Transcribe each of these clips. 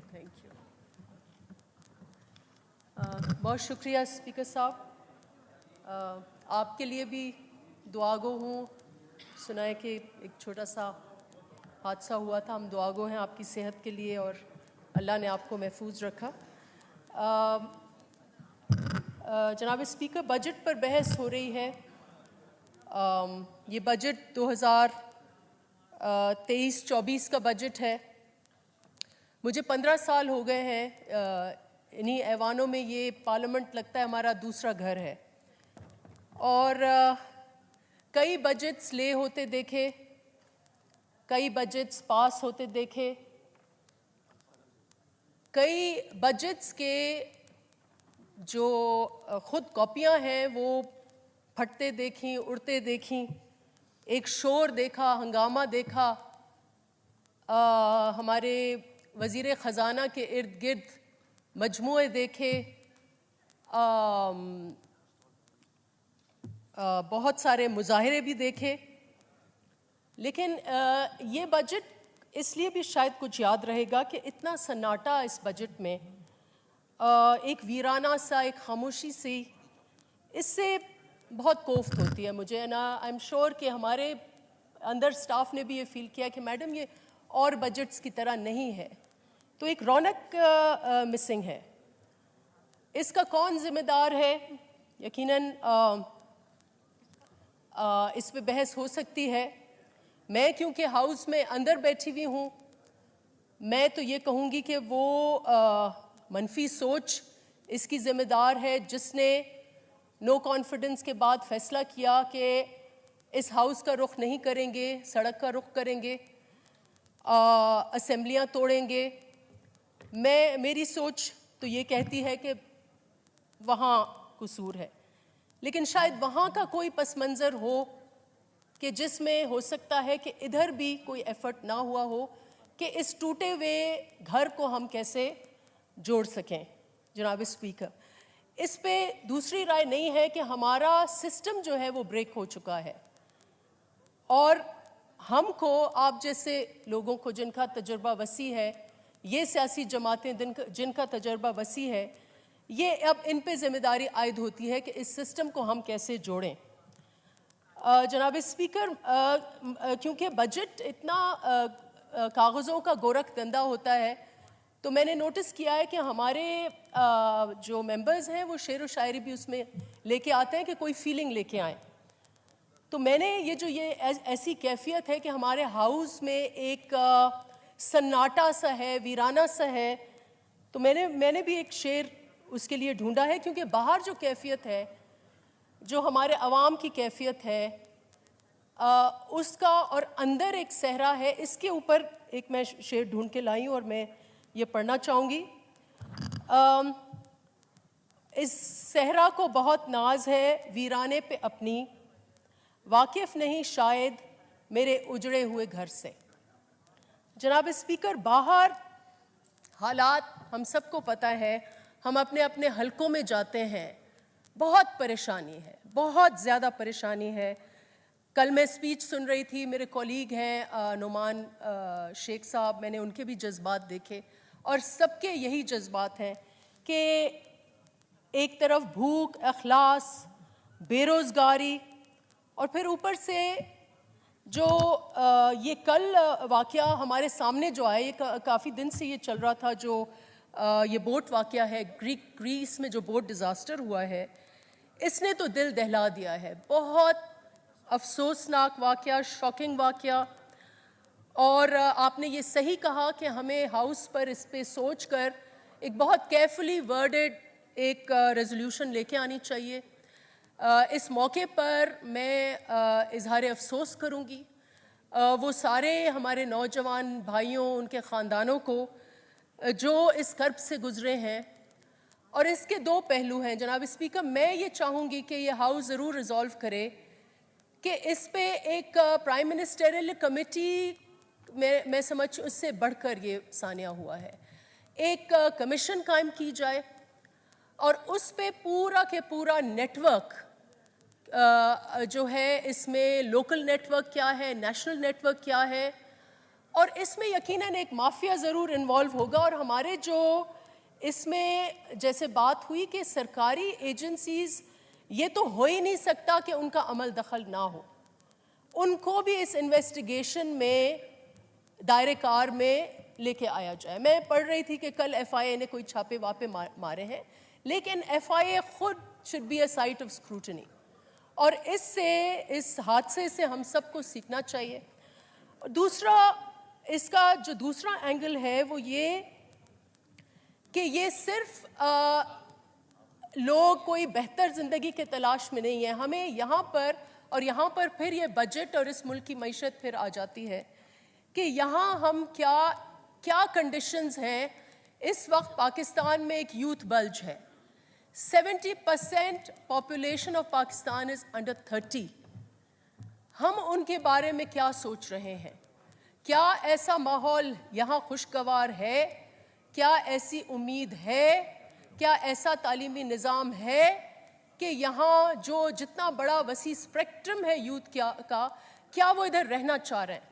Thank you. بہت شکریہ speaker صاحب. آپ کے لیے بھی دعا گو ہوں. سنا ہے کہ ایک چھوٹا سا حادثہ ہوا تھا. ہم دعا گو ہیں آپ کی صحت کے لیے اور اللہ نے آپ کو محفوظ رکھا. جناب اسپیکر, بجٹ پر بحث ہو رہی ہے. یہ بجٹ 2023-24 کا بجٹ ہے. مجھے 15 سال ہو گئے ہیں انہی ایوانوں میں. یہ پارلیمنٹ لگتا ہے ہمارا دوسرا گھر ہے. اور کئی بجٹس لے ہوتے دیکھے, کئی بجٹس پاس ہوتے دیکھے, کئی بجٹس کے جو خود کاپیاں ہیں وہ پھٹتے دیکھیں, اڑتے دیکھیں. ایک شور دیکھا, ہنگامہ دیکھا. ہمارے وزیر خزانہ کے ارد گرد مجموعے دیکھے. بہت سارے مظاہرے بھی دیکھے. لیکن یہ بجٹ اس لیے بھی شاید کچھ یاد رہے گا کہ اتنا سناٹا اس بجٹ میں, ایک ویرانہ سا, ایک خاموشی سی, اس سے بہت کوفت ہوتی ہے مجھے. نا آئی ایم شیور کہ ہمارے اندر سٹاف نے بھی یہ فیل کیا کہ میڈم یہ اور بجٹس کی طرح نہیں ہے. تو ایک رونق مسنگ ہے. اس کا کون ذمہ دار ہے؟ یقیناً اس پہ بحث ہو سکتی ہے. میں کیونکہ ہاؤس میں اندر بیٹھی ہوئی ہوں, میں تو یہ کہوں گی کہ وہ منفی سوچ اس کی ذمہ دار ہے جس نے نو کانفیڈنس کے بعد فیصلہ کیا کہ اس ہاؤس کا رخ نہیں کریں گے, سڑک کا رخ کریں گے, اسمبلیاں توڑیں گے. میری سوچ تو یہ کہتی ہے کہ وہاں قصور ہے. لیکن شاید وہاں کا کوئی پس منظر ہو کہ جس میں ہو سکتا ہے کہ ادھر بھی کوئی ایفرٹ نہ ہوا ہو کہ اس ٹوٹے ہوئے گھر کو ہم کیسے جوڑ سکیں. جناب اسپیکر, اس پہ دوسری رائے نہیں ہے کہ ہمارا سسٹم جو ہے وہ بریک ہو چکا ہے. اور ہم کو, آپ جیسے لوگوں کو جن کا تجربہ وسیع ہے, یہ سیاسی جماعتیں جن کا تجربہ وسیع ہے, یہ اب ان پہ ذمہ داری عائد ہوتی ہے کہ اس سسٹم کو ہم کیسے جوڑیں. جناب اسپیکر, کیونکہ بجٹ اتنا کاغذوں کا گورکھ دھندا ہوتا ہے, تو میں نے نوٹس کیا ہے کہ ہمارے جو ممبرز ہیں وہ شعر و شاعری بھی اس میں لے کے آتے ہیں کہ کوئی فیلنگ لے کے آئیں. تو میں نے یہ ایسی کیفیت ہے کہ ہمارے ہاؤس میں ایک سناٹا سا ہے, ویرانہ سا ہے. تو میں نے بھی ایک شعر اس کے لیے ڈھونڈا ہے, کیونکہ باہر جو کیفیت ہے, جو ہمارے عوام کی کیفیت ہے, اس کا اور اندر ایک صحرا ہے. اس کے اوپر ایک میں شعر ڈھونڈ کے لائی ہوں اور میں یہ پڑھنا چاہوں گی. اس صحرا کو بہت ناز ہے ویرانے پہ اپنی, واقف نہیں شاید میرے اجڑے ہوئے گھر سے. جناب اسپیکر, باہر حالات ہم سب کو پتہ ہے, ہم اپنے اپنے حلقوں میں جاتے ہیں, بہت پریشانی ہے, بہت زیادہ پریشانی ہے. کل میں سپیچ سن رہی تھی, میرے کولیگ ہیں نعمان شیخ صاحب, میں نے ان کے بھی جذبات دیکھے اور سب کے یہی جذبات ہیں کہ ایک طرف بھوک, افلاس, بے روزگاری, اور پھر اوپر سے جو یہ کل واقعہ ہمارے سامنے جو آئے, یہ کافی دن سے یہ چل رہا تھا, جو یہ بوٹ واقعہ ہے, گریس میں جو بوٹ ڈیزاسٹر ہوا ہے, اس نے تو دل دہلا دیا ہے. بہت افسوسناک واقعہ, شاکنگ واقعہ. اور آپ نے یہ صحیح کہا کہ ہمیں ہاؤس پر اس پہ سوچ کر ایک بہت کیئرفلی ورڈڈ ایک ریزولوشن لے کے آنی چاہیے. اس موقع پر میں اظہار افسوس کروں گی وہ سارے ہمارے نوجوان بھائیوں, ان کے خاندانوں کو جو اس کرب سے گزرے ہیں. اور اس کے دو پہلو ہیں جناب اسپیکر. میں یہ چاہوں گی کہ یہ ہاؤس ضرور ریزالو کرے کہ اس پہ ایک پرائم منسٹریل کمیٹی, میں سمجھ اس سے بڑھ کر یہ ثانیہ ہوا ہے, ایک کمیشن قائم کی جائے اور اس پہ پورا کے پورا نیٹ ورک جو ہے, اس میں لوکل نیٹ ورک کیا ہے, نیشنل نیٹ ورک کیا ہے, اور اس میں یقیناً ایک مافیا ضرور انوالو ہوگا. اور ہمارے جو اس میں جیسے بات ہوئی کہ سرکاری ایجنسیز، یہ تو ہو ہی نہیں سکتا کہ ان کا عمل دخل نہ ہو. ان کو بھی اس انویسٹیگیشن میں دائرے کار میں لے کے آیا جائے. میں پڑھ رہی تھی کہ کل ایف آئی اے نے کوئی چھاپے واپے مارے ہیں، لیکن ایف آئی اے خود should be a site of scrutiny. اور اس حادثے سے ہم سب کو سیکھنا چاہیے. دوسرا، اس کا جو دوسرا اینگل ہے وہ یہ کہ یہ صرف لوگ کوئی بہتر زندگی کے تلاش میں نہیں ہیں. ہمیں یہاں پر پھر یہ بجٹ اور اس ملک کی معیشت پھر آ جاتی ہے کہ یہاں ہم کیا کنڈیشنز ہیں. اس وقت پاکستان میں ایک یوتھ بلج ہے. 70% population of Pakistan is under 30. ہم ان کے بارے میں کیا سوچ رہے ہیں؟ کیا ایسا ماحول یہاں خوشگوار ہے؟ کیا ایسی امید ہے؟ کیا ایسا تعلیمی نظام ہے کہ یہاں جو جتنا بڑا وسیع اسپیکٹرم ہے یوتھ کا، کیا وہ ادھر رہنا چاہ رہے ہیں؟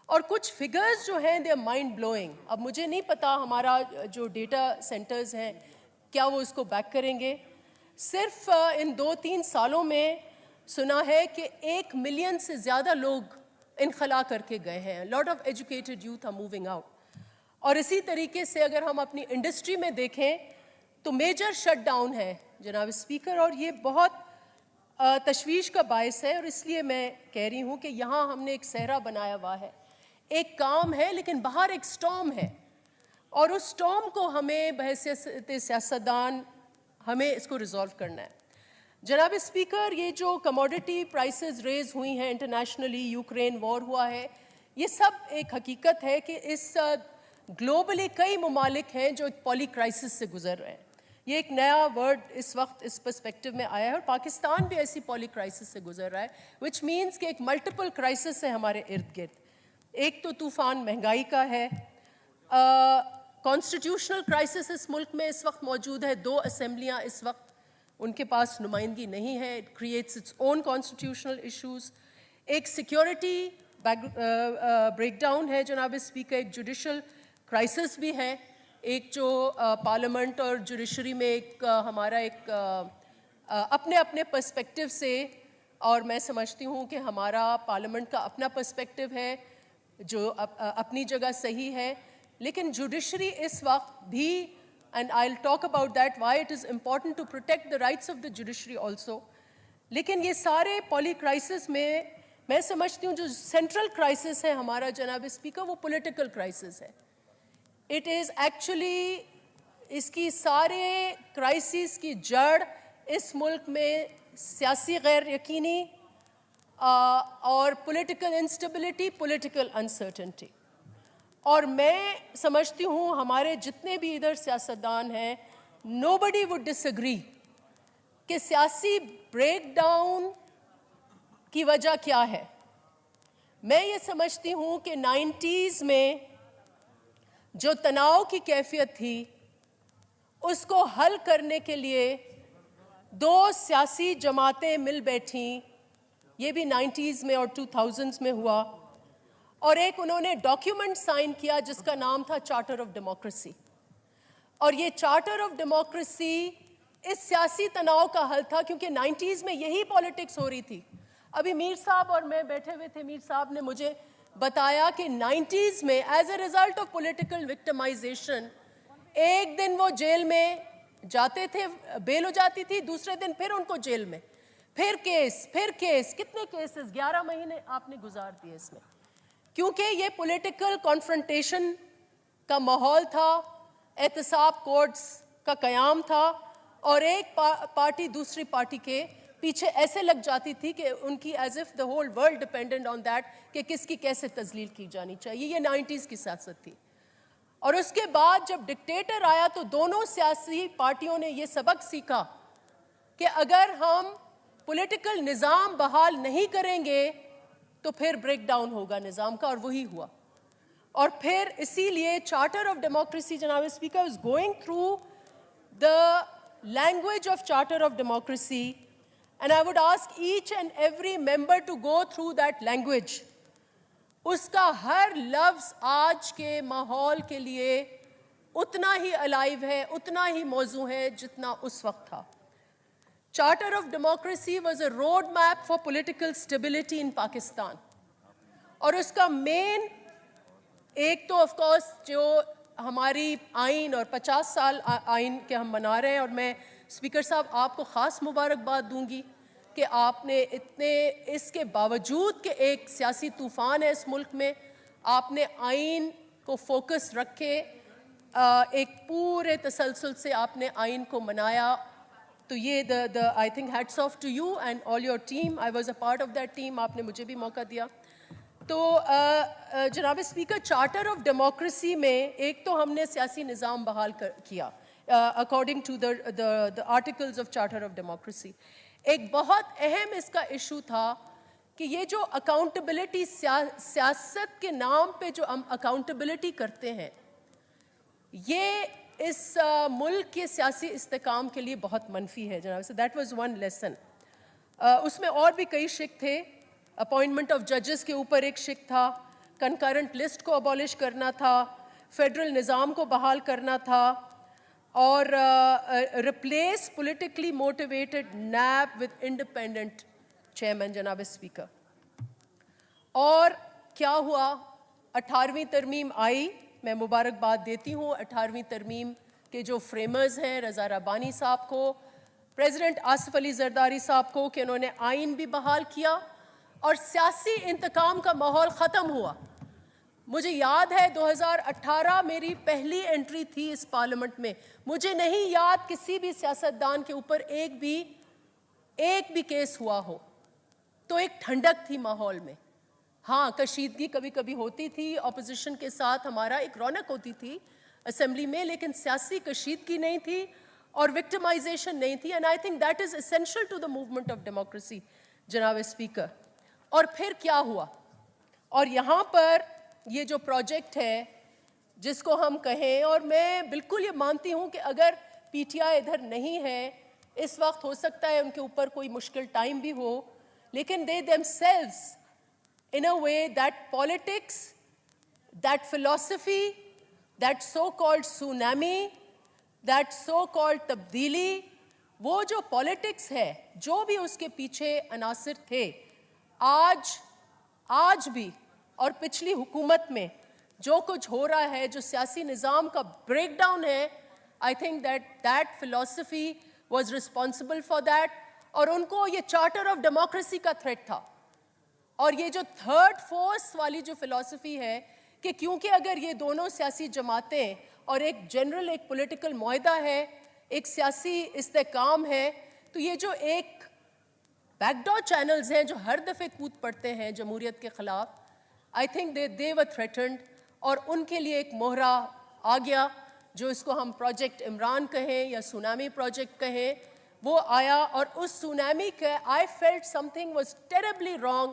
اور کچھ فگرز جو ہیں دے آر مائنڈ بلوئنگ. اب مجھے نہیں پتا ہمارا جو ڈیٹا سینٹرز ہیں کیا وہ اس کو بیک کریں گے. صرف ان 2-3 سالوں میں سنا ہے کہ 1 ملین سے زیادہ لوگ انخلا کر کے گئے ہیں. Lot of educated youth are moving out. اور اسی طریقے سے اگر ہم اپنی انڈسٹری میں دیکھیں تو میجر شٹ ڈاؤن ہے جناب اسپیکر، اور یہ بہت تشویش کا باعث ہے. اور اس لیے میں کہہ رہی ہوں کہ یہاں ہم نے ایک صحرا بنایا ہوا ہے. ایک کام ہے لیکن باہر ایک سٹارم ہے، اور اس سٹارم کو ہمیں بحیثیت سیاستدان ہمیں اس کو ریزالو کرنا ہے. جناب اسپیکر، یہ جو کموڈٹی پرائسز ریز ہوئی ہیں انٹرنیشنلی، یوکرین وار ہوا ہے، یہ سب ایک حقیقت ہے کہ اس گلوبلی کئی ممالک ہیں جو ایک پولی کرائسس سے گزر رہے ہیں. یہ ایک نیا ورڈ اس وقت اس پرسپیکٹو میں آیا ہے، اور پاکستان بھی ایسی پولی کرائسس سے گزر رہا ہے، وچ مینس کہ ایک ملٹیپل کرائسس ہے ہمارے ارد گرد. ایک تو طوفان مہنگائی کا ہے، کانسٹیٹیوشنل کرائسس اس ملک میں اس وقت موجود ہے. 2 اسمبلیاں اس وقت ان کے پاس نمائندگی نہیں ہے. It creates its own constitutional issues. ایک سیکیورٹی بریک ڈاؤن ہے جناب اسپیکر. ایک جوڈیشل کرائسس بھی ہے. ایک جو پارلیمنٹ اور جوڈیشری میں ایک ہمارا ایک اپنے اپنے پرسپیکٹو سے، اور میں سمجھتی ہوں کہ ہمارا پارلیمنٹ کا اپنا پرسپیکٹو ہے جو اپنی جگہ صحیح ہے، لیکن جوڈیشری اس وقت بھی، and I'll talk about that, why it is important to protect the rights of the judiciary also. لیکن یہ سارے پولی کرائسس میں سمجھتی ہوں جو سینٹرل کرائسس ہے ہمارا جناب اسپیکر، وہ پولیٹیکل کرائسس ہے. اٹ از ایکچولی، اس کی سارے کرائسس کی جڑ اس ملک میں سیاسی غیر یقینی اور پولیٹیکل انسٹیبلٹی، پولیٹیکل انسرٹنٹی. اور میں سمجھتی ہوں ہمارے جتنے بھی ادھر سیاستدان ہیں، nobody would disagree کہ سیاسی بریک ڈاؤن کی وجہ کیا ہے. میں یہ سمجھتی ہوں کہ 90s میں جو تناؤ کی کیفیت تھی، اس کو حل کرنے کے لیے 2 سیاسی جماعتیں مل بیٹھیں. یہ بھی 90s میں اور 2000s میں ہوا، اور ایک انہوں نے ڈاکیومنٹ سائن کیا جس کا نام تھا چارٹر آف ڈیموکریسی. اور یہ چارٹر آف ڈیموکریسی اس سیاسی تناؤ کا حل تھا، کیونکہ 90s میں یہی پالیٹکس ہو رہی تھی. ابھی میر صاحب اور میں بیٹھے ہوئے تھے، میر صاحب نے مجھے بتایا کہ 90s میں as a result of political victimization ایک دن وہ جیل میں جاتے تھے، بیل ہو جاتی تھی، دوسرے دن پھر ان کو جیل میں، پھر کیس. کتنے کیسز 11 مہینے آپ نے گزار دیے اس میں، کیونکہ یہ پولیٹیکل کانفرنٹیشن کا ماحول تھا. احتساب کورٹس کا قیام تھا، اور ایک پارٹی دوسری پارٹی کے پیچھے ایسے لگ جاتی تھی کہ ان کی as if the whole world dependent on that کہ کس کی کیسے تذلیل کی جانی چاہیے. یہ 90s کی سیاست تھی. اور اس کے بعد جب ڈکٹیٹر آیا تو دونوں سیاسی پارٹیوں نے یہ سبق سیکھا کہ اگر ہم پولیٹیکل نظام بحال نہیں کریں گے تو پھر بریک ڈاؤن ہوگا نظام کا، اور وہی ہوا. اور پھر اسی لیے چارٹر آف ڈیموکریسی جناب speaker is going through the language of charter of democracy, and I would ask each and every member to go through that language. اس کا ہر لفظ آج کے ماحول کے لیے اتنا ہی الائیو ہے, اتنا ہی موزوں ہے جتنا اس وقت تھا. Charter of Democracy was a road map for political stability in Pakistan. اور اس کا مین ایک تو آف کورس جو ہماری آئین اور 50 سال آئین کے ہم منا رہے ہیں, اور میں اسپیکر صاحب آپ کو خاص مبارکباد دوں گی کہ آپ نے اتنے اس کے باوجود کہ ایک سیاسی طوفان ہے اس ملک میں, آپ نے آئین کو فوکس رکھے ایک پورے تسلسل سے آپ نے آئین کو منایا. تو یہ I think hats off to you and all your team. I was a part of that team. آپ نے مجھے بھی موقع دیا. تو جناب اسپیکر, چارٹر آف ڈیموکریسی میں ایک تو ہم نے سیاسی نظام بحال کیا according to the articles of charter of democracy. ایک بہت اہم اس کا ایشو تھا کہ یہ جو اکاؤنٹیبلٹی, سیاست کے نام پہ جو ہم اکاؤنٹیبلٹی کرتے ہیں, یہ اس ملک کے سیاسی استحکام کے لیے بہت منفی ہے جناب. So that was one lesson. اس میں اور بھی کئی شق تھے. اپوائنٹمنٹ آف ججز کے اوپر ایک شق تھا, کنکرنٹ لسٹ کو ابالش کرنا تھا, فیڈرل نظام کو بحال کرنا تھا, اور replace politically motivated NAB with independent chairman جناب اسپیکر. اور کیا ہوا, 18ویں ترمیم آئی. میں مبارکباد دیتی ہوں 18ویں ترمیم کے جو فریمرز ہیں رضا ربانی صاحب کو, پریزیڈنٹ آصف علی زرداری صاحب کو, کہ انہوں نے آئین بھی بحال کیا اور سیاسی انتقام کا ماحول ختم ہوا. مجھے یاد ہے 2018 میری پہلی انٹری تھی اس پارلیمنٹ میں. مجھے نہیں یاد کسی بھی سیاستدان کے اوپر ایک بھی کیس ہوا ہو. تو ایک ٹھنڈک تھی ماحول میں. ہاں, کشیدگی کبھی کبھی ہوتی تھی, اپوزیشن کے ساتھ ہمارا ایک رونق ہوتی تھی اسمبلی میں, لیکن سیاسی کشیدگی نہیں تھی اور وکٹمائزیشن نہیں تھی. And I think that is essential to the movement of democracy جناب اسپیکر. اور پھر کیا ہوا, اور یہاں پر یہ جو پروجیکٹ ہے جس کو ہم کہیں, اور میں بالکل یہ مانتی ہوں کہ اگر پی ٹی آئی ادھر نہیں ہے اس وقت, ہو سکتا ہے ان کے اوپر کوئی مشکل ٹائم بھی ہو, لیکن they themselves in a way that politics, that philosophy, that so-called tsunami, that so-called تبدیلی, وہ جو پالیٹکس ہے, جو بھی اس کے پیچھے عناصر تھے, آج بھی اور پچھلی حکومت میں جو کچھ ہو رہا ہے, جو سیاسی نظام کا بریک ڈاؤن ہے, I think that philosophy was responsible for that. اور ان کو یہ چارٹر آف ڈیموکریسی کا تھریٹ تھا. اور یہ جو تھرڈ فورس والی جو فلسفی ہے کہ کیونکہ اگر یہ دونوں سیاسی جماعتیں اور ایک جنرل ایک پولیٹیکل معاہدہ ہے, ایک سیاسی استحکام ہے, تو یہ جو ایک بیک ڈور چینلز ہیں جو ہر دفعہ کود پڑتے ہیں جمہوریت کے خلاف, I think they were threatened. اور ان کے لیے ایک مہرہ آ گیا, جو اس کو ہم پروجیکٹ عمران کہیں یا سونامی پروجیکٹ کہیں, وہ آیا. اور اس سونامی کا I felt something was terribly wrong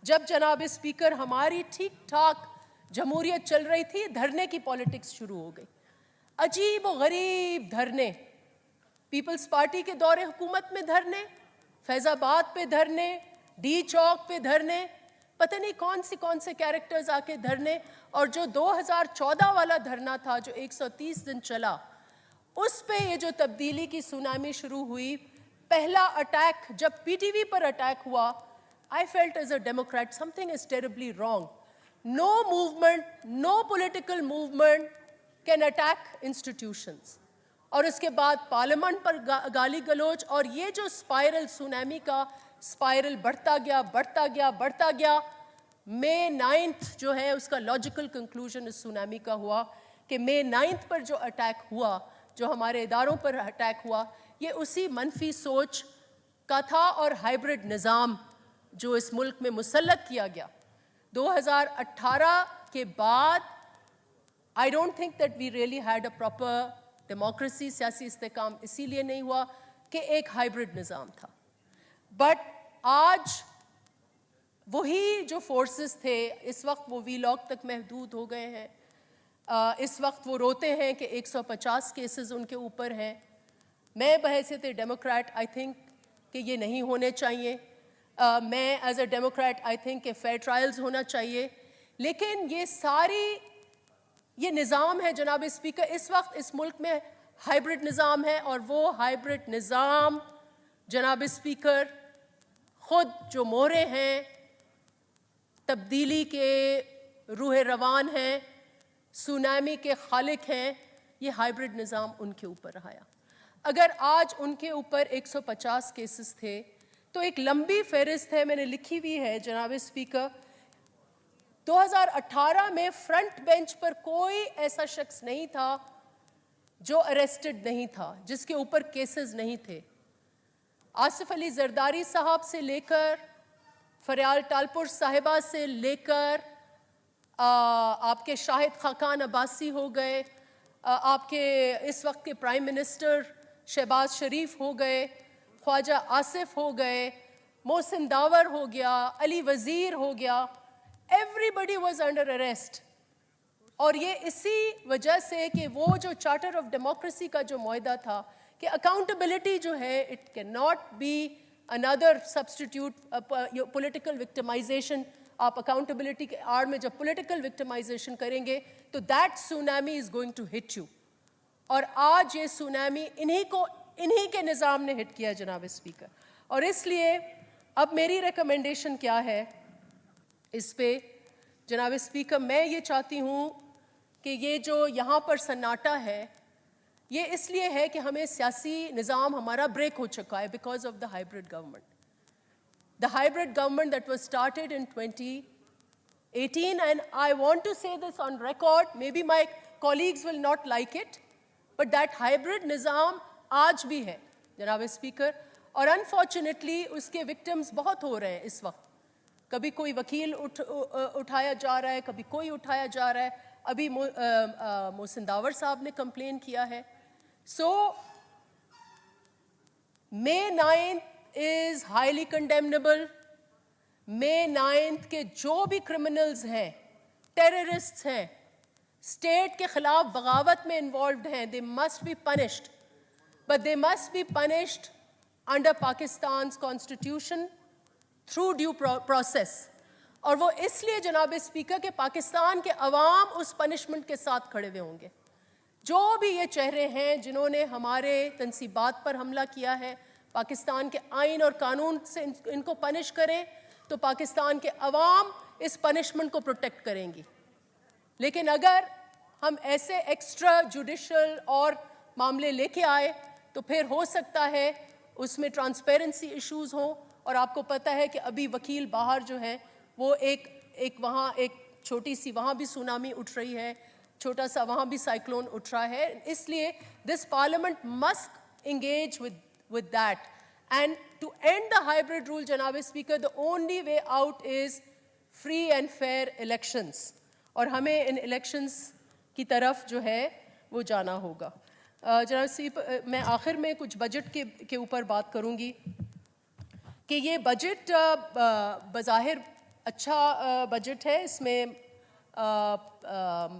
جب جناب اسپیکر ہماری ٹھیک ٹھاک جمہوریت چل رہی تھی, دھرنے کی پالیٹکس شروع ہو گئی. عجیب و غریب دھرنے, پیپلز پارٹی کے دور حکومت میں دھرنے, فیض آباد پہ دھرنے, ڈی چوک پہ دھرنے, پتہ نہیں کون سے کیریکٹرز آ کے دھرنے. اور جو 2014 والا دھرنا تھا جو 130 دن چلا, اس پہ یہ جو تبدیلی کی سونامی شروع ہوئی, پہلا اٹیک جب پی ٹی وی پر اٹیک ہوا, I felt as a Democrat something is terribly wrong. No movement, no political movement can attack institutions. اور اس کے بعد پارلیمنٹ پر گالی گلوچ, اور یہ جو اسپائرل سونامی کا اسپائرل بڑھتا گیا. May 9th جو ہے اس کا لاجیکل کنکلوژن اس سونامی کا ہوا کہ May 9th پر جو اٹیک ہوا, جو ہمارے اداروں پر اٹیک ہوا, یہ اسی منفی سوچ کا تھا. اور ہائبرڈ نظام جو اس ملک میں مسلط کیا گیا 2018 کے بعد, I don't think that we really had a proper democracy. سیاسی استحکام اسی لیے نہیں ہوا کہ ایک ہائبرڈ نظام تھا. بٹ آج وہی جو فورسز تھے, اس وقت وہ وی لاک تک محدود ہو گئے ہیں. اس وقت وہ روتے ہیں کہ 150 کیسز ان کے اوپر ہیں. میں بحیثیت ڈیموکریٹ آئی تھنک کہ یہ نہیں ہونے چاہیے. میں as a Democrat I think کہ فیئر ٹرائلز ہونا چاہیے, لیکن یہ نظام ہے جناب اسپیکر، اس وقت اس ملک میں ہائیبرڈ نظام ہے، اور وہ ہائیبرڈ نظام جناب اسپیکر خود جو مورے ہیں، تبدیلی کے روح روان ہیں، سونامی کے خالق ہیں، یہ ہائیبرڈ نظام ان کے اوپر آیا۔ اگر آج ان کے اوپر 150 کیسز تھے تو ایک لمبی فہرست ہے، میں نے لکھی ہوئی ہے جناب اسپیکر۔ 2018 میں فرنٹ بینچ پر کوئی ایسا شخص نہیں تھا جو اریسٹڈ نہیں تھا، جس کے اوپر کیسز نہیں تھے۔ آصف علی زرداری صاحب سے لے کر فریال ٹالپور صاحبہ سے لے کر آپ کے شاہد خاقان عباسی ہو گئے، آپ کے اس وقت کے پرائم منسٹر شہباز شریف ہو گئے، خواجہ آصف ہو گئے، محسن داور ہو گیا، علی وزیر ہو گیا، everybody was under arrest۔ اور یہ اسی وجہ سے کہ وہ جو چارٹر آف ڈیموکریسی کا جو معاہدہ تھا کہ اکاؤنٹیبلٹی جو ہے it can not be another substitute political victimization۔ آپ اکاؤنٹیبلٹی کے آڑ میں جب پولیٹیکل وکٹمائزیشن کریں گے تو that tsunami is going to hit you, اور آج یہ سونامی انہی کے نظام نے ہٹ کیا جناب اسپیکر۔ اور اس لیے اب میری ریکمنڈیشن کیا ہے اس پہ جناب اسپیکر، میں یہ چاہتی ہوں کہ یہ جو یہاں پر سناٹا ہے یہ اس لیے ہے کہ ہمیں سیاسی نظام ہمارا بریک ہو چکا ہے because of the hybrid government. The hybrid government that was started in 2018, and I want to say this on record, maybe my colleagues will not like it, but that hybrid nizam آج بھی ہے جناب speaker, اور unfortunately اس کے victims بہت ہو رہے ہیں اس وقت۔ کبھی کوئی وکیل اٹھایا جا رہا ہے، کبھی کوئی اٹھایا جا رہا ہے، ابھی محسن داور صاحب نے کمپلین کیا ہے۔ So May 9th is highly condemnable۔ May 9th کے جو بھی کرمنلز ہیں، ٹیررسٹ ہیں، اسٹیٹ کے خلاف بغاوت میں انوالوڈ ہیں، they must be punished, but they must be punished under Pakistan's constitution through due process۔ اور وہ اس لیے جناب اسپیکر کہ پاکستان کے عوام اس پنشمنٹ کے ساتھ کھڑے ہوئے ہوں گے۔ جو بھی یہ چہرے ہیں جنہوں نے ہمارے تنصیبات پر حملہ کیا ہے، پاکستان کے آئین اور قانون سے ان کو پنش کریں تو پاکستان کے عوام اس پنشمنٹ کو پروٹیکٹ کریں گی۔ لیکن اگر ہم ایسے ایکسٹرا جوڈیشل اور معاملے لے کے آئے تو پھر ہو سکتا ہے اس میں ٹرانسپیرنسی ایشوز ہوں، اور آپ کو پتہ ہے کہ ابھی وکیل باہر جو ہیں وہ ایک وہاں ایک چھوٹی سی وہاں بھی سونامی اٹھ رہی ہے، چھوٹا سا وہاں بھی سائیکلون اٹھ رہا ہے۔ اس لیے this parliament must engage with that, and to end the hybrid rule جناب speaker the only way out is free and fair elections، اور ہمیں ان الیکشنز کی طرف جو ہے وہ جانا ہوگا۔ جناب اسپیکر، میں آخر میں کچھ بجٹ کے اوپر بات کروں گی کہ یہ بجٹ بظاہر اچھا بجٹ ہے، اس میں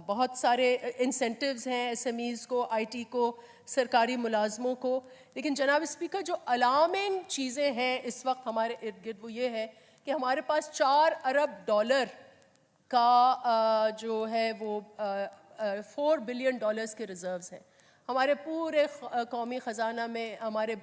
بہت سارے انسینٹیوز ہیں ایس ایم ایز کو، آئی ٹی کو، سرکاری ملازموں کو، لیکن جناب اسپیکر جو الارمنگ چیزیں ہیں اس وقت ہمارے ارد گرد وہ یہ ہے کہ ہمارے پاس $4 ارب کا جو ہے وہ $4 بلین کے ریزروز ہیں۔ ہمارے پورے قومی خزانہ میں ہمارے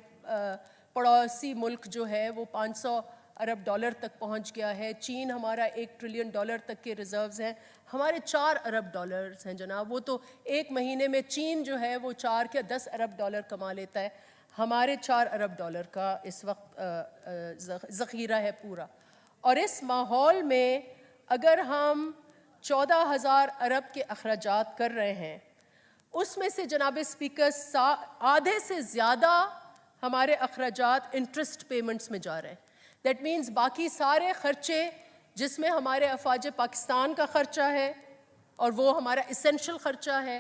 پڑوسی ملک جو ہے وہ $500 ارب تک پہنچ گیا ہے۔ چین ہمارا $1 ٹریلین تک کے ریزروز ہیں، ہمارے $4 ارب ہیں جناب۔ وہ تو ایک مہینے میں چین جو ہے وہ 4 یا 10 ارب کما لیتا ہے، ہمارے $4 ارب کا اس وقت ذخیرہ ہے پورا۔ اور اس ماحول میں اگر ہم 14,000 ارب کے اخراجات کر رہے ہیں، اس میں سے جناب اسپیکر آدھے سے زیادہ ہمارے اخراجات انٹرسٹ پیمنٹس میں جا رہے ہیں۔ دیٹ مینز باقی سارے خرچے جس میں ہمارے افواج پاکستان کا خرچہ ہے اور وہ ہمارا اسینشل خرچہ ہے،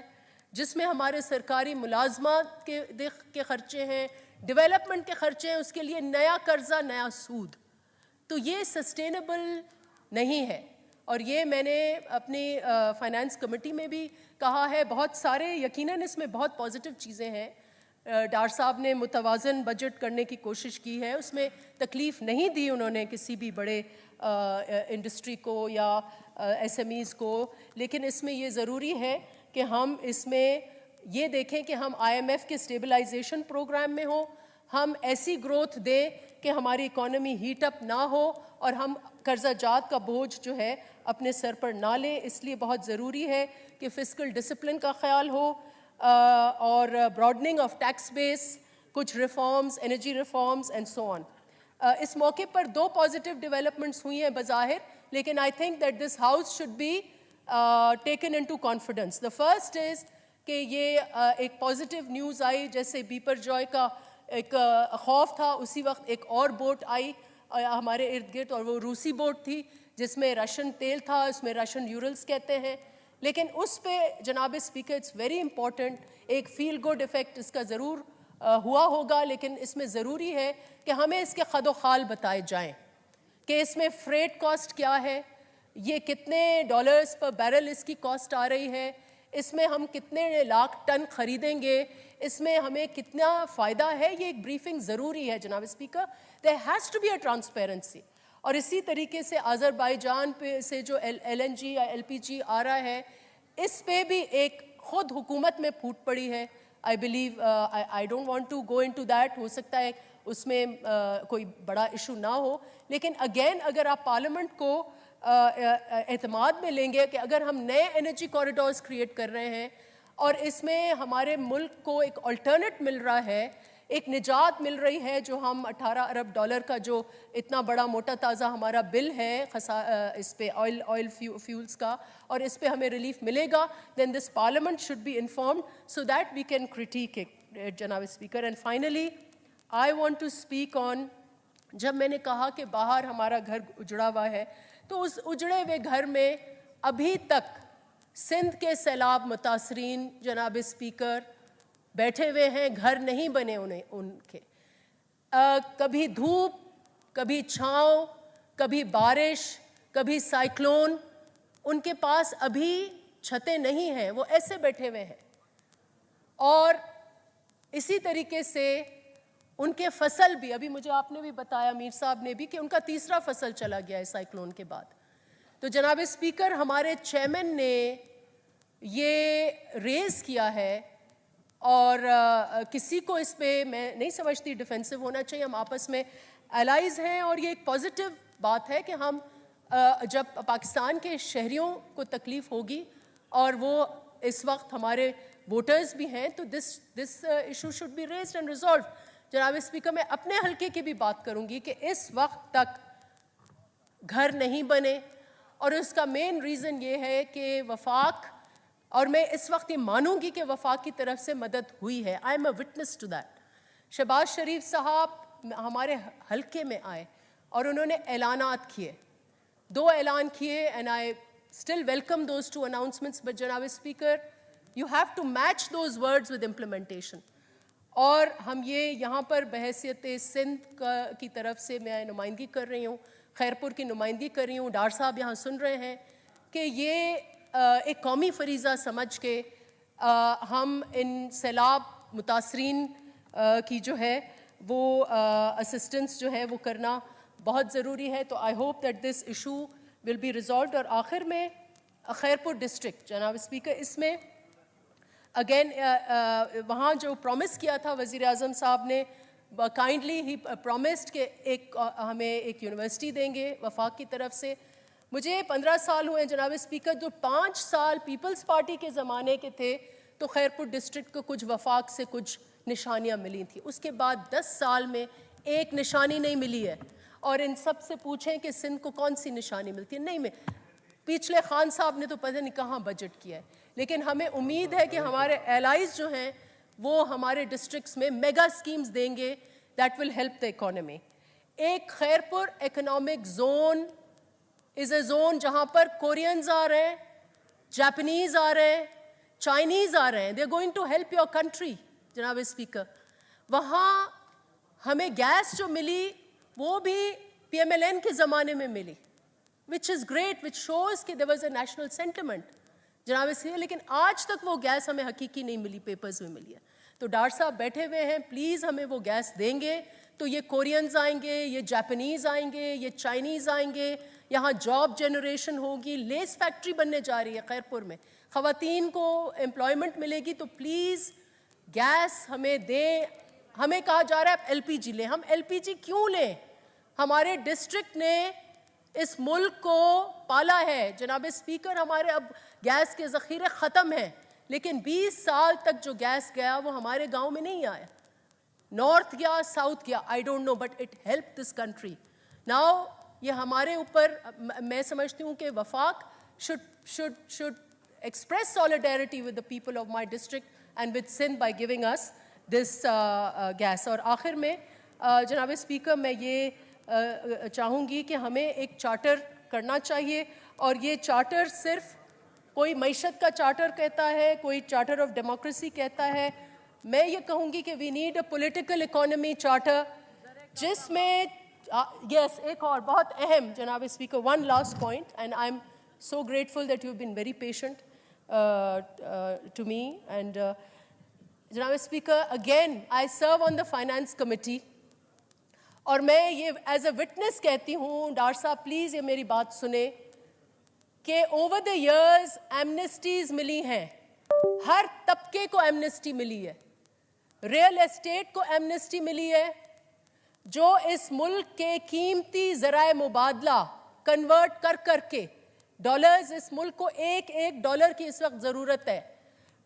جس میں ہمارے سرکاری ملازمات کے خرچے ہیں، ڈیولپمنٹ کے خرچے ہیں، اس کے لیے نیا قرضہ، نیا سود، تو یہ سسٹینیبل نہیں ہے۔ اور یہ میں نے اپنی فائنانس کمیٹی میں بھی کہا ہے۔ بہت سارے یقیناً اس میں بہت پازیٹیو چیزیں ہیں، ڈار صاحب نے متوازن بجٹ کرنے کی کوشش کی ہے، اس میں تکلیف نہیں دی انہوں نے کسی بھی بڑے انڈسٹری کو یا ایس ایم ایز کو، لیکن اس میں یہ ضروری ہے کہ ہم اس میں یہ دیکھیں کہ ہم آئی ایم ایف کے اسٹیبلائزیشن پروگرام میں ہوں، ہم ایسی گروتھ دیں کہ ہماری اکانومی ہیٹ اپ نہ ہو اور ہم قرضہ جات کا بوجھ جو ہے اپنے سر پر نہ لیں. اس لیے بہت ضروری ہے کہ فسکل ڈسپلن کا خیال ہو اور براڈننگ آف ٹیکس بیس، کچھ reforms, energy reforms and so on. اس موقع پر 2 پازیٹیو ڈیولپمنٹس ہوئی ہیں بظاہر، لیکن I think that this house should be taken into confidence. The first is کہ یہ ایک پازیٹیو نیوز آئی، جیسے بیپر جوائے کا ایک خوف تھا، اسی وقت ایک اور بوٹ آئی ہمارے ارد گرد، اور وہ روسی بوٹ تھی جس میں رشین تیل تھا، اس میں رشین یورلز کہتے ہیں. لیکن اس پہ جناب اسپیکر اٹس ویری امپورٹنٹ، ایک فیل گڈ ایفیکٹ اس کا ضرور ہوا ہوگا، لیکن اس میں ضروری ہے کہ ہمیں اس کے خد و خال بتائے جائیں کہ اس میں فریٹ کاسٹ کیا ہے، یہ کتنے ڈالرز پر بیرل اس کی کاسٹ آ رہی ہے، اس میں ہم کتنے لاکھ ٹن خریدیں گے، اس میں ہمیں کتنا فائدہ ہے. یہ ایک بریفنگ ضروری ہے جناب speaker. there has to be a transparency. اور اسی طریقے سے آذربائیجان پہ سے جو ایل این جی یا ایل پی جی آ رہا ہے، اس پہ بھی ایک خود حکومت میں پھوٹ پڑی ہے. I believe I don't want to go into that, ہو سکتا ہے اس میں کوئی بڑا ایشو نہ ہو، لیکن اگین اگر آپ پارلیمنٹ کو اعتماد میں لیں گے کہ اگر ہم نئے انرجی کوریڈورز کریٹ کر رہے ہیں اور اس میں ہمارے ملک کو ایک آلٹرنیٹ مل رہا ہے، ایک نجات مل رہی ہے، جو ہم 18 ارب ڈالر کا جو اتنا بڑا موٹا تازہ ہمارا بل ہے اس پہ آئل فیولز کا، اور اس پہ ہمیں ریلیف ملے گا، then this parliament should be informed so that we can critique it جناب speaker. And finally I want to speak on, جب میں نے کہا کہ باہر ہمارا گھر اجڑا ہوا ہے، تو اس اجڑے ہوئے گھر میں ابھی تک سندھ کے سیلاب متاثرین جناب اسپیکر بیٹھے ہوئے ہیں، گھر نہیں بنے ان کے. کبھی دھوپ، کبھی چھاؤں، کبھی بارش، کبھی سائیکلون، ان کے پاس ابھی چھتیں نہیں ہیں، وہ ایسے بیٹھے ہوئے ہیں. اور اسی طریقے سے ان کے فصل بھی، ابھی مجھے آپ نے بھی بتایا، میر صاحب نے بھی، کہ ان کا تیسرا فصل چلا گیا ہے سائیکلون کے بعد. تو جناب اسپیکر، ہمارے چیئرمین نے یہ ریز کیا ہے، اور کسی کو اس پہ میں نہیں سمجھتی ڈیفینسو ہونا چاہیے، ہم آپس میں الائز ہیں، اور یہ ایک پازیٹیو بات ہے کہ ہم جب پاکستان کے شہریوں کو تکلیف ہوگی اور وہ اس وقت ہمارے ووٹرز بھی ہیں، تو this issue should be raised and resolved. جناب اسپیکر، میں اپنے حلقے کی بھی بات کروں گی کہ اس وقت تک گھر نہیں بنے، اور اس کا مین ریزن یہ ہے کہ وفاق، اور میں اس وقت یہ مانوں گی کہ وفاق کی طرف سے مدد ہوئی ہے. I am a witness to that. Shahbaz Sharif صاحب ہمارے حلقے میں آئے اور انہوں نے اعلانات کیے، 2 اعلان کیے، and I still welcome those 2 announcements. But جناب speaker, you have to match those words with implementation. اور ہم یہ یہاں پر بحیثیت سندھ کی طرف سے میں نمائندگی کر رہی ہوں، خیرپور کی نمائندگی کر رہی ہوں، ڈار صاحب یہاں سن رہے ہیں، کہ یہ ایک قومی فریضہ سمجھ کے ہم ان سیلاب متاثرین کی جو ہے وہ اسسٹنس جو ہے وہ کرنا بہت ضروری ہے. تو I hope that this issue will be resolved. اور آخر میں خیرپور ڈسٹرکٹ جناب اسپیکر، اس میں اگین وہاں جو پرومس کیا تھا وزیر اعظم صاحب نے، کائنڈلی ہی پرومسڈ کہ ہمیں ایک یونیورسٹی دیں گے وفاق کی طرف سے. مجھے 15 سال ہوئے جناب اسپیکر، جو 5 سال پیپلز پارٹی کے زمانے کے تھے تو خیرپور ڈسٹرکٹ کو کچھ وفاق سے کچھ نشانیاں ملی تھیں. اس کے بعد 10 سال میں ایک نشانی نہیں ملی ہے. اور ان سب سے پوچھیں کہ سندھ کو کون سی نشانی ملتی ہے؟ نہیں، پچھلے خان صاحب نے تو پتہ نہیں کہاں بجٹ کیا ہے. لیکن ہمیں امید ہے کہ ہمارے ایلائز جو ہیں وہ ہمارے ڈسٹرکٹس میں میگا اسکیمز دیں گے that will help the economy. ایک Khairpur economic zone is a zone جہاں پر کورینز آ رہے ہیں، جاپنیز آ رہے ہیں، چائنیز آ رہے ہیں. They are going to help your country جناب اسپیکر. وہاں ہمیں گیس جو ملی وہ بھی پی ایم ایل این کے زمانے میں ملی، which is great, which shows کہ there was a national sentiment جناب اسپیکر. لیکن آج تک وہ گیس ہمیں حقیقی نہیں ملی، پیپرز میں ملی ہے. تو ڈار صاحب بیٹھے ہوئے ہیں، پلیز ہمیں وہ گیس دیں گے تو یہ کورینز آئیں گے، یہ جاپنیز آئیں گے، یہ چائنیز آئیں گے، یہاں جاب جنریشن ہوگی, لیس فیکٹری بننے جا رہی ہے خیرپور میں, خواتین کو امپلائمنٹ ملے گی. تو پلیز گیس ہمیں دیں. ہمیں کہا جا رہا ہے ایل پی جی لیں. ہم ایل پی جی کیوں لیں؟ ہمارے ڈسٹرکٹ نے اس ملک کو پالا ہے. جناب اسپیکر, ہمارے اب گیس کے ذخیرے ختم ہیں, لیکن 20 سال تک جو گیس گیا وہ ہمارے گاؤں میں نہیں آیا. نارتھ گیا, ساؤتھ گیا, I don't know, but it help this country. Now یہ ہمارے اوپر, میں سمجھتی ہوں کہ وفاق should express solidarity with the people of my district and with Sindh by giving us this gas. اور آخر میں جناب اسپیکر, میں یہ چاہوں گی کہ ہمیں ایک چارٹر کرنا چاہیے, اور یہ چارٹر صرف کوئی معیشت کا چارٹر کہتا ہے, کوئی چارٹر آف ڈیموکریسی کہتا ہے. میں یہ کہوں گی کہ we need a political economy charter جس میں یس ایک اور بہت اہم جناب speaker, one last point, and I am so grateful that you've been very patient to me. And Janab Speaker, again I serve on the finance committee, اور میں یہ ایز اے وٹنس کہتی ہوں, ڈار صاحب پلیز یہ میری بات سنیں, کہ اوور دا ایئرز ایمنسٹیز ملی ہیں, ہر طبقے کو ایمنسٹی ملی ہے. ریئل اسٹیٹ کو ایمنسٹی ملی ہے, جو اس ملک کے قیمتی ذرائع مبادلہ کنورٹ کر کے ڈالرز, اس ملک کو ایک ڈالر کی اس وقت ضرورت ہے,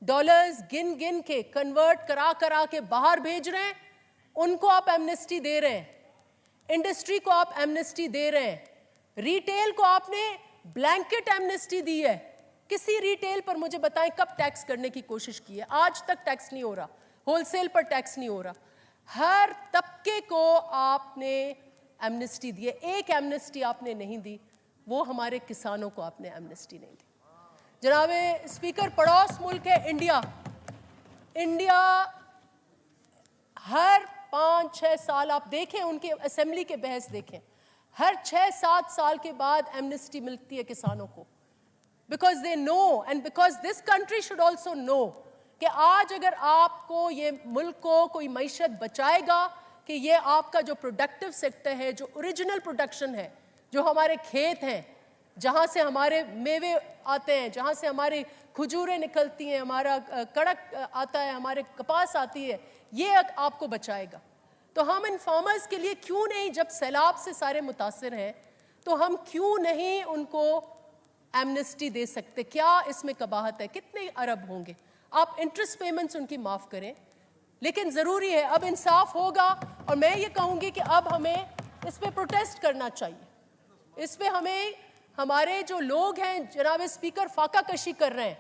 ڈالرز گن کے کنورٹ کرا کے باہر بھیج رہے ہیں, ان کو آپ ایمنسٹی دے رہے ہیں. انڈسٹری کو آپ ایمنسٹی دے رہے ہیں. ریٹیل کو آپ نے بلینکٹ ایمنسٹی دی ہے. کسی ریٹیل پر مجھے بتائیں کب ٹیکس کرنے کی کوشش کی ہے؟ آج تک ٹیکس نہیں ہو رہا, ہول سیل پر ٹیکس نہیں ہو رہا. ہر طبقے کو آپ نے ایمنسٹی دی ہے. ایک ایمنسٹی آپ نے نہیں دی, وہ ہمارے کسانوں کو آپ نے ایمنسٹی نہیں دی. جناب اسپیکر, پڑوس ملک ہے انڈیا. انڈیا ہر 5-6 سال آپ دیکھیں, ان کے اسمبلی کے بحث دیکھیں, ہر 6-7 سال کے بعد ایمنسٹی ملتی ہے کسانوں کو. Because they know, and because this country should also know, کہ آج اگر آپ کو یہ ملک کو کوئی معیشت بچائے گا, کہ یہ آپ کا جو پروڈکٹیو سیکٹر ہے, جو اوریجنل پروڈکشن ہے, جو ہمارے کھیت ہیں, جہاں سے ہمارے میوے آتے ہیں, جہاں سے ہماری کھجوریں نکلتی ہیں, ہمارا کڑک آتا ہے, ہمارے کپاس آتی ہے, یہ آپ کو بچائے گا. تو ہم ان فارمرز کے لیے کیوں نہیں, جب سیلاب سے سارے متاثر ہیں, تو ہم کیوں نہیں ان کو ایمنسٹی دے سکتے؟ کیا اس میں قباحت ہے؟ کتنے ارب ہوں گے؟ آپ انٹرسٹ پیمنٹس ان کی معاف کریں, لیکن ضروری ہے اب انصاف ہوگا. اور میں یہ کہوں گی کہ اب ہمیں اس پہ پروٹیسٹ کرنا چاہیے. اس پہ ہمیں, ہمارے جو لوگ ہیں جناب اسپیکر فاقہ کشی کر رہے ہیں,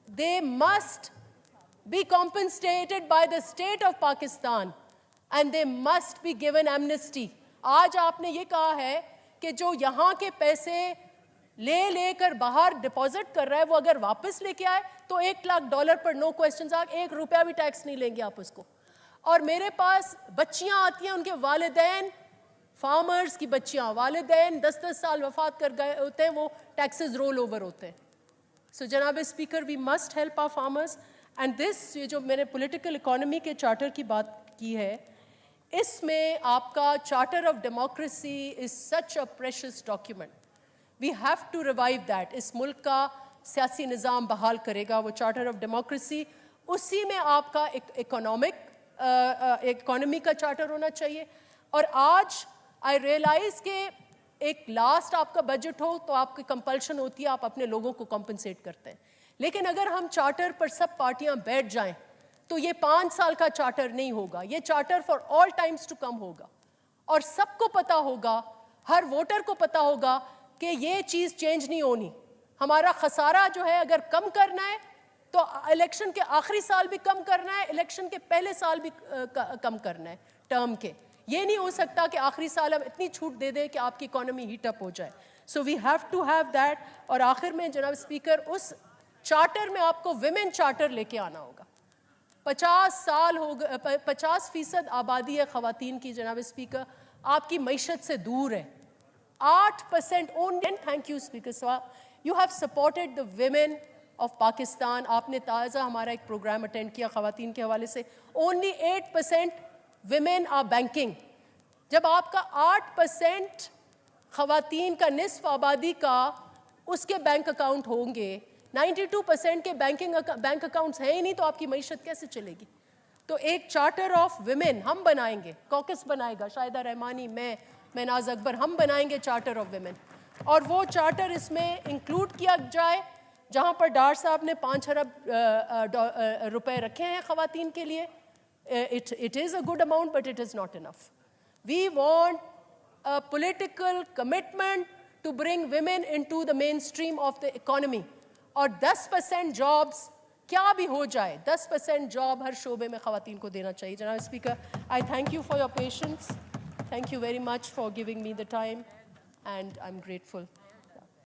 they must be compensated by the state of Pakistan and they must be given amnesty. آج آپ نے یہ کہا ہے کہ جو یہاں کے پیسے لے کر باہر ڈپازٹ کر رہا ہے, وہ اگر واپس لے کے آئے تو $1,00,000 پر نو کوسچنز, $1 بھی ٹیکس نہیں لیں گے آپ اس کو. اور میرے پاس بچیاں آتی ہیں, ان کے والدین, فارمرز کی بچیاں, والدین 10-10 سال وفات کر گئے ہوتے ہیں, وہ ٹیکسز رول اوور ہوتے ہیں. سو جناب speaker, we must help our farmers. And this, یہ جو میں نے پولیٹیکل اکانومی کے چارٹر کی بات کی ہے, اس میں آپ کا charter of democracy is such a precious document. We have to revive that. اس ملک کا سیاسی نظام بحال کرے گا وہ چارٹر آف ڈیموکریسی. اسی میں آپ کا اکانومی کا چارٹر ہونا چاہیے. اور آج آئی ریئلائز کہ ایک لاسٹ آپ کا بجٹ ہو تو آپ کی کمپلشن ہوتی ہے, آپ اپنے لوگوں کو کمپنسیٹ کرتے ہیں. لیکن اگر ہم چارٹر پر سب پارٹیاں بیٹھ جائیں تو یہ 5 سال کا چارٹر نہیں ہوگا, یہ charter for all times to come ہوگا. اور سب کو پتا ہوگا, ہر ووٹر کو پتا ہوگا کہ یہ چیز چینج نہیں ہونی. ہمارا خسارہ جو ہے اگر کم کرنا ہے تو الیکشن کے آخری سال بھی کم کرنا ہے, الیکشن کے پہلے سال بھی کم کرنا ہے ٹرم کے. یہ نہیں ہو سکتا کہ آخری سال ہم اتنی چھوٹ دے دیں کہ آپ کی اکانومی ہیٹ اپ ہو جائے. So we have to have that. اور آخر میں جناب اسپیکر, اس چارٹر میں آپ کو ویمن چارٹر لے کے آنا ہوگا. 50% آبادی ہے خواتین کی جناب اسپیکر, آپ کی معیشت سے دور ہے. 8% اونلی. تھینک یو اسپیکر صاحب, you have supported the women of Pakistan. آپ نے تازہ ہمارا ایک پروگرام اٹینڈ کیا خواتین کے حوالے سے. Only 8% women are banking. جب آپ کا 8% خواتین کا نصف آبادی کا اس کے بینک اکاؤنٹ ہوں گے, 92% کے بینک اکاؤنٹس ہیں ہی نہیں, تو آپ کی معیشت کیسے چلے گی؟ تو ایک چارٹر آف ویمن ہم بنائیں گے, کوکس بنائے گا شاہدہ رحمانی, میں ناز اکبر, ہم بنائیں گے چارٹر آف ویمن, اور وہ چارٹر اس میں انکلوڈ کیا جائے جہاں پر ڈار صاحب نے 5 ارب روپے رکھے ہیں خواتین کے لیے. It is a good amount, but it is not enough. We want a political commitment to bring women into the mainstream of the economy. اور 10% jobs کیا بھی ہو جائے, 10% جاب ہر شعبے میں خواتین کو دینا چاہیے. جناب speaker, I thank you for your patience. Thank you very much for giving me the time, and I'm grateful.